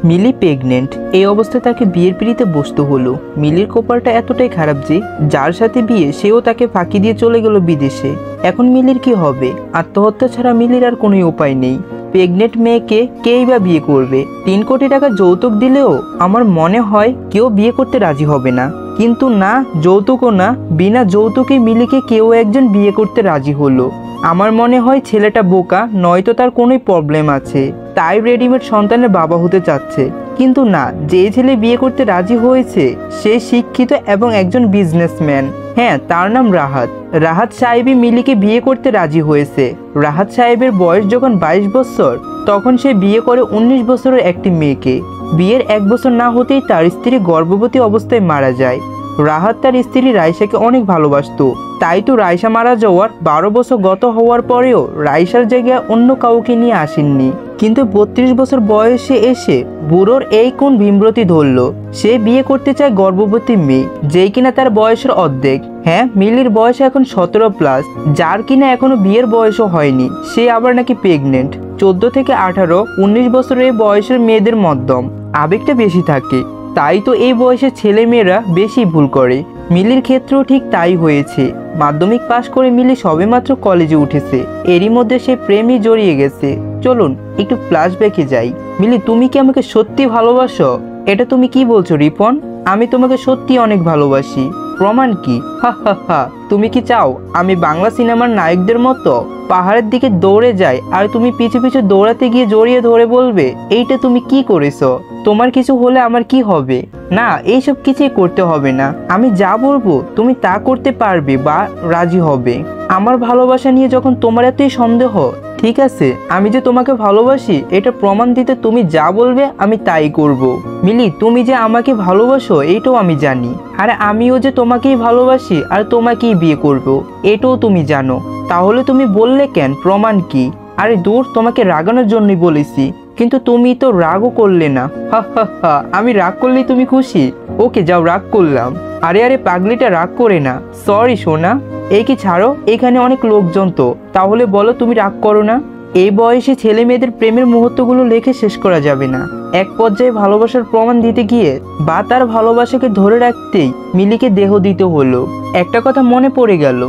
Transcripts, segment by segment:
মিলি pregnant. এই অবস্থায় তাকে বিয়ের পিঁড়িতে বসতে হলো। মিলির কপালটা এতটাই খারাপ যে যার সাথে বিয়ে সেও তাকে ফাঁকি দিয়ে চলে গেল বিদেশে। এখন মিলির কি হবে? আত্মহত্যা ছাড়া মিলির আর কোনো উপায় নেই। প্রেগনেন্ট মেয়েকে কেই বা বিয়ে করবে? 3 কোটি টাকা যৌতুক দিলেও আমার মনে হয় কেউ বিয়ে করতে রাজি হবে না। কিন্তু না, যৌতুকও না, বিনা যৌতুকে মিলিকে কেউ একজন বিয়ে করতে রাজি হলো। আমার মনে হয় ছেলেটা বোকা, নয়তো তার কোনোই প্রবলেম আছে, তাই রেডিমেড সন্তানের বাবা হতে চাচ্ছে। কিন্তু না, যে ছেলে বিয়ে করতে রাজি হয়েছে সে শিক্ষিত এবং একজন বিজনেসম্যান। হ্যাঁ, তার নাম রাহাত। রাহাত সাহেবই মিলিকে বিয়ে করতে রাজি হয়েছে। রাহাত সাহেবের বয়স যখন 22 বছর, তখন সে বিয়ে করে 19 বছরের একটি মেয়েকে। বিয়ের 1 বছর না হতেই তার স্ত্রী গর্ভবতী অবস্থায় মারা যায়। রাহাত তার স্ত্রী রাইসাকে অনেক ভালোবাসতো, তাই তো রাইসা মারা যাওয়ার 12 বছর গত হওয়ার পরেও রাইসার জায়গায় অন্য কাউকে নিয়ে আসেননি। কিন্তু 32 বছর বয়সে এসে বুড়োর এই কোন ভীমরতি ধরল? সে বিয়ে করতে চায় গর্ভবতী মেয়ে, যেই কিনা তার বয়সের অর্ধেক। হ্যাঁ, মিলির বয়স এখন 17+, যার কিনা এখনো বিয়ের বয়সও হয়নি। সে আবার নাকি প্রেগনেন্ট। 14 থেকে 18, 19 বছরের বয়সের মেয়েদের মধ্যম আবেগটা বেশি থাকে, তাই তো এই বয়সের ছেলে মেয়েরা বেশি ভুল করে। মিলির ক্ষেত্রেও ঠিক তাই হয়েছে। মাধ্যমিক পাশ করে মিলি সবেমাত্র কলেজে উঠেছে, এরই মধ্যে সে প্রেমে জড়িয়ে গেছে। চলুন একটু ফ্ল্যাশব্যাকে যাই। মিলি, তুমি কি আমাকে সত্যি ভালোবাসো? এটা তুমি কি বলছো রিপন? আমি তোমাকে সত্যি অনেক ভালোবাসি। প্রমাণ কি? হা হা হা। তুমি কি চাও আমি বাংলা সিনেমার নায়কদের মতো পাহাড়ের দিকে দৌড়ে যাই আর তুমি পিছু পিছু দৌড়াতে গিয়ে জড়িয়ে ধরে বলবে এইটা তুমি কি করেছো, তোমার কিছু হলে আমার কি হবে? না, এইসব কিছুই করতে হবে না। আমি যা বলবো তুমি তা করতে পারবে বা রাজি হবে। আমার ভালোবাসা নিয়ে যখন তোমার এতই সন্দেহ, ঠিক আছে, আমি যে তোমাকে ভালোবাসি এটা প্রমাণ দিতে তুমি যা বলবে আমি তাই করব। মিলি, তুমি যে আমাকে ভালোবাসো এইটাও আমি জানি, আর আমিও যে তোমাকেই ভালোবাসি আর তোমাকেই বিয়ে করব এটাও তুমি জানো। তাহলে তুমি বললে কেন? প্রমাণ কি? আরে দূর, তোমাকে রাগানোর জন্যই বলেছি, কিন্তু তুমি তো রাগও করলে না। হা হা হা। আমি রাগ করলেই তুমি খুশি? ওকে যাও, রাগ করলাম। আরে আরে পাগলিটা রাগ করে না। সরি সোনা। এই কি ছাড়ো, এখানে অনেক লোকজন তো, তাহলে বলো তুমি রাগ করো না। এই বয়সে ছেলে মেয়েদের প্রেমের মুহূর্তগুলো লেখে শেষ করা যাবে না। এক পর্যায়ে ভালোবাসার প্রমাণ দিতে গিয়ে বা তার ভালোবাসাকে ধরে রাখতেই মিলিকে দেহ দিতে হলো। একটা কথা মনে পড়ে গেল।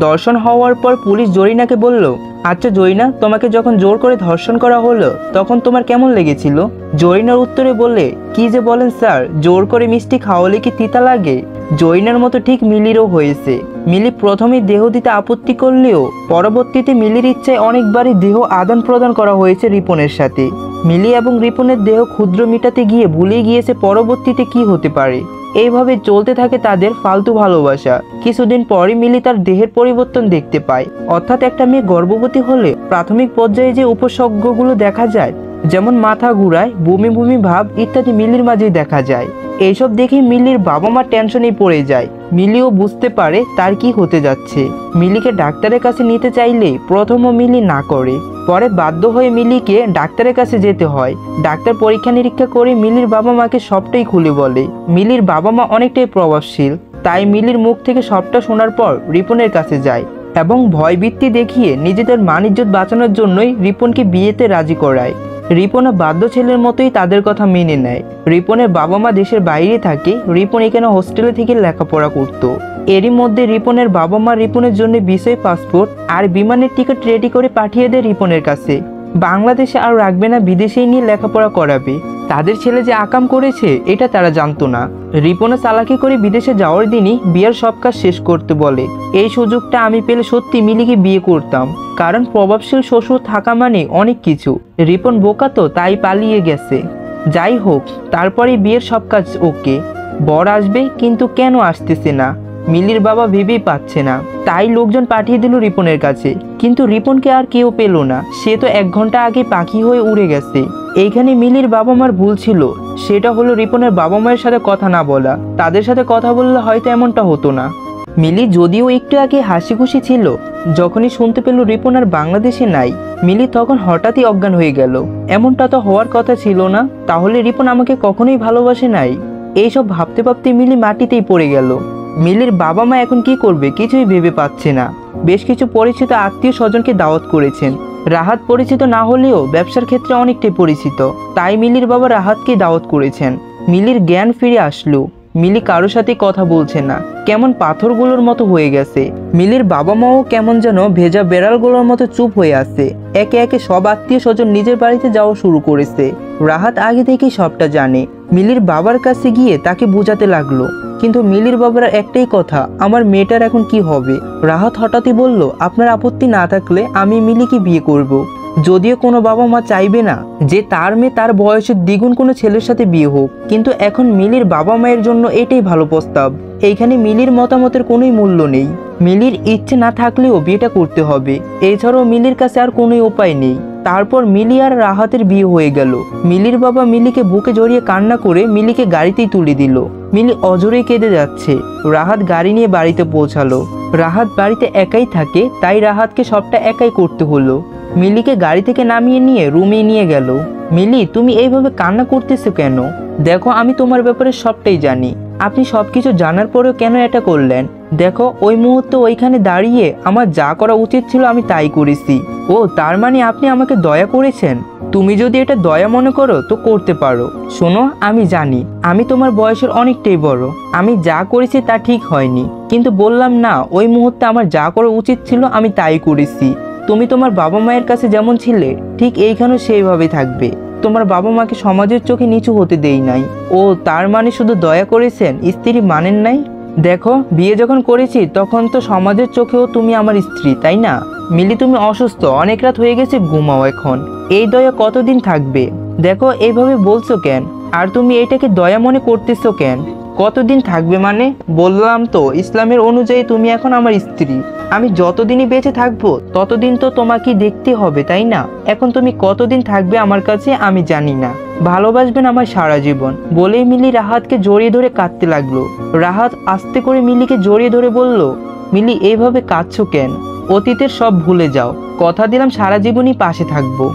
দর্শন হওয়ার পর পুলিশ জরিনাকে বলল, আচ্ছা জরিনা, তোমাকে যখন জোর করে ধর্ষণ করা হলো তখন তোমার কেমন লেগেছিল? জরিনার উত্তরে বলে, কি যে বলেন স্যার, জোর করে মিষ্টি খাওয়ালে কি তিতা লাগে? জরিনার মতো ঠিক মিলিরও হয়েছে। মিলি প্রথমে দেহ দিতে আপত্তি করলেও পরবর্তীতে মিলির ইচ্ছায় অনেকবারই দেহ আদান প্রদান করা হয়েছে রিপনের সাথে। মিলি এবং রিপনের দেহ ক্ষুদ্র মিটাতে গিয়ে ভুলে গিয়েছে পরবর্তীতে কি হতে পারে। এইভাবে চলতে থাকে তাদের ফালতু ভালোবাসা। কিছুদিন পরই মিলি তার দেহের পরিবর্তন দেখতে পায়। অর্থাৎ একটা মেয়ে গর্ভবতী হলে প্রাথমিক পর্যায়ে যে উপসর্গগুলো দেখা যায়, যেমন মাথা ঘুরায়, বমি বমি ভাব ইত্যাদি মিলির মাঝেই দেখা যায়। এইসব দেখে মিলির বাবা মা টেনশনেই পড়ে যায়। মিলিও বুঝতে পারে তার কি হতে যাচ্ছে। মিলিকে ডাক্তারের কাছে নিতে চাইলে প্রথমও মিলি না করে, পরে বাধ্য হয়ে মিলিকে ডাক্তারের কাছে যেতে হয়। ডাক্তার পরীক্ষা নিরীক্ষা করে মিলির বাবা মাকে সবটাই খুলে বলে। মিলির বাবা মা অনেকটাই প্রভাবশীল, তাই মিলির মুখ থেকে সবটা শোনার পর রিপনের কাছে যায় এবং ভয়ভীতি দেখিয়ে নিজেদের মান ইজ্জত বাঁচানোর জন্যই রিপনকে বিয়েতে রাজি করায়। রিপনও বাধ্য ছেলের মতোই তাদের কথা মেনে নেয়। রিপনের বাবা মা দেশের বাইরে থাকে, রিপন এখানে হোস্টেলে থেকে লেখাপড়া করত। এরই মধ্যে রিপনের বাবা মা রিপনের জন্য ভিসা, পাসপোর্ট আর বিমানের টিকিট রেডি করে পাঠিয়ে দেয় রিপনের কাছে। বাংলাদেশে আর রাখবে না, বিদেশেই নিয়ে লেখাপড়া করাবে। তাদের ছেলে যে আকাম করেছে এটা তারা জানতো না। রিপনও চালাকি করে বিদেশে যাওয়ার দিনই বিয়ের সব কাজ শেষ করতে বলে। এই সুযোগটা আমি পেলে সত্যি মিলিকে বিয়ে করতাম, কারণ প্রভাবশীল শ্বশুর থাকা মানে অনেক কিছু। রিপন বোকা তো, তাই পালিয়ে গেছে। যাই হোক, তারপরে বিয়ের সব কাজ ওকে। বর আসবে, কিন্তু কেন আসতেছে না মিলির বাবা ভেবেই পাচ্ছে না। তাই লোকজন পাঠিয়ে দিল রিপনের কাছে, কিন্তু রিপনকে আর কেউ পেল না। সে তো 1 ঘন্টা আগে পাখি হয়ে উড়ে গেছে। এইখানে মিলির বাবা মার ভুল ছিল, সেটা হলো রিপনের বাবা মায়ের সাথে কথা না বলা। তাদের সাথে কথা বললে হয়তো এমনটা হতো না। মিলি যদিও একটু আগে হাসি খুশি ছিল, যখনই শুনতে পেল রিপন আর বাংলাদেশে নাই, মিলি তখন হঠাৎই অজ্ঞান হয়ে গেল। এমনটা তো হওয়ার কথা ছিল না, তাহলে রিপন আমাকে কখনোই ভালোবাসে নাই। এইসব ভাবতে ভাবতে মিলি মাটিতেই পড়ে গেল। মিলির বাবা মা এখন কি করবে কিছুই ভেবে পাচ্ছে না। বেশ কিছু পরিচিত আত্মীয় স্বজনকে দাওয়াত করেছেন। রাহাত পরিচিত না হলেও ব্যবসার ক্ষেত্রে অনেকটাই পরিচিত, তাই মিলির বাবা রাহাতকে দাওয়াত করেছেন। মিলির জ্ঞান ফিরে আসলো। মিলি কারোর সাথে কথা বলছে না, কেমন পাথরগুলোর মতো হয়ে গেছে। মিলির বাবা মাও কেমন যেন ভেজা বেড়ালগুলোর মতো চুপ হয়ে আছে। একে একে সব আত্মীয় স্বজন নিজের বাড়িতে যাওয়া শুরু করেছে। রাহাত আগে থেকেই সবটা জানে। মিলির বাবার কাছে গিয়ে তাকে বোঝাতে লাগলো, কিন্তু মিলির বাবার একটাই কথা, আমার মেয়েটার এখন কি হবে। রাহাত হঠাৎই বলল, আপনার আপত্তি না থাকলে আমি মিলিকে বিয়ে করব। যদিও কোনো বাবা মা চাইবে না যে তার মেয়ে তার বয়সের দ্বিগুণ কোনো ছেলের সাথে বিয়ে হোক, কিন্তু এখন মিলির বাবা মায়ের জন্য এটাই ভালো প্রস্তাব। এইখানে মিলির মতামতের কোনোই মূল্য নেই। মিলির ইচ্ছে না থাকলেও বিয়েটা করতে হবে, এছাড়াও মিলির কাছে আর কোনোই উপায় নেই। তারপর মিলি আর রাহাতের বিয়ে হয়ে গেল। মিলির বাবা মিলিকে বুকে জড়িয়ে কান্না করে মিলিকে গাড়িতেই তুলে দিল। মিলি অজরে কেঁদে যাচ্ছে। রাহাত গাড়ি নিয়ে বাড়িতে পৌঁছালো। রাহাত বাড়িতে একাই থাকে, তাই রাহাতকে সবটা একাই করতে হলো। মিলিকে গাড়ি থেকে নামিয়ে নিয়ে রুমে নিয়ে গেল। মিলি, তুমি এইভাবে কান্না করতেছো কেন? দেখো, আমি তোমার ব্যাপারে সবটাই জানি। আপনি সবকিছু জানার পরেও কেন এটা করলেন? দেখো, ওই মুহূর্তে ওইখানে দাঁড়িয়ে আমার যা করা উচিত ছিল আমি তাই করেছি। ও, তার মানে আপনি আমাকে দয়া করেছেন? তুমি যদি এটা দয়া মনে করো তো করতে পারো। শোনো, আমি জানি আমি তোমার বয়সের অনেকটাই বড়। আমি যা করেছি তা ঠিক হয়নি, কিন্তু বললাম না, ওই মুহূর্তে আমার যা করা উচিত ছিল আমি তাই করেছি। তুমি তোমার বাবা মায়ের কাছে যেমন ছিলে ঠিক এইখানেও সেইভাবে থাকবে। তোমার বাবা মাকে সমাজের চোখে নিচু হতে দেই নাই। ও, তার মানে শুধু দয়া করেছেন, স্ত্রী মানেন নাই? দেখো, বিয়ে যখন করেছি তখন তো সমাজের চোখেও তুমি আমার স্ত্রী, তাই না? মিলি, তুমি অসুস্থ, অনেক রাত হয়ে গেছে, ঘুমাও এখন। এই দয়া কতদিন থাকবে? দেখো, এইভাবে বলছো কেন? আর তুমি এটাকে দয়া মনে করতেছো কেন? কতদিন থাকবে মানে? বললাম তো, ইসলামের অনুযায়ী তুমি এখন আমার স্ত্রী। আমি যতদিনই বেঁচে থাকবো ততদিন তো তোমাকে দেখতে হবে, তাই না? এখন তুমি কতদিন থাকবে আমার কাছে আমি জানি না। ভালোবাসবেন আমার সারা জীবন। বলেই মিলি রাহাতকে জড়িয়ে ধরে কাঁদতে লাগলো। রাহাত আস্তে করে মিলিকে জড়িয়ে ধরে বলল, মিলি, এইভাবে কাঁদছো কেন? অতীতের সব ভুলে যাও, কথা দিলাম সারা জীবনই পাশে থাকবো।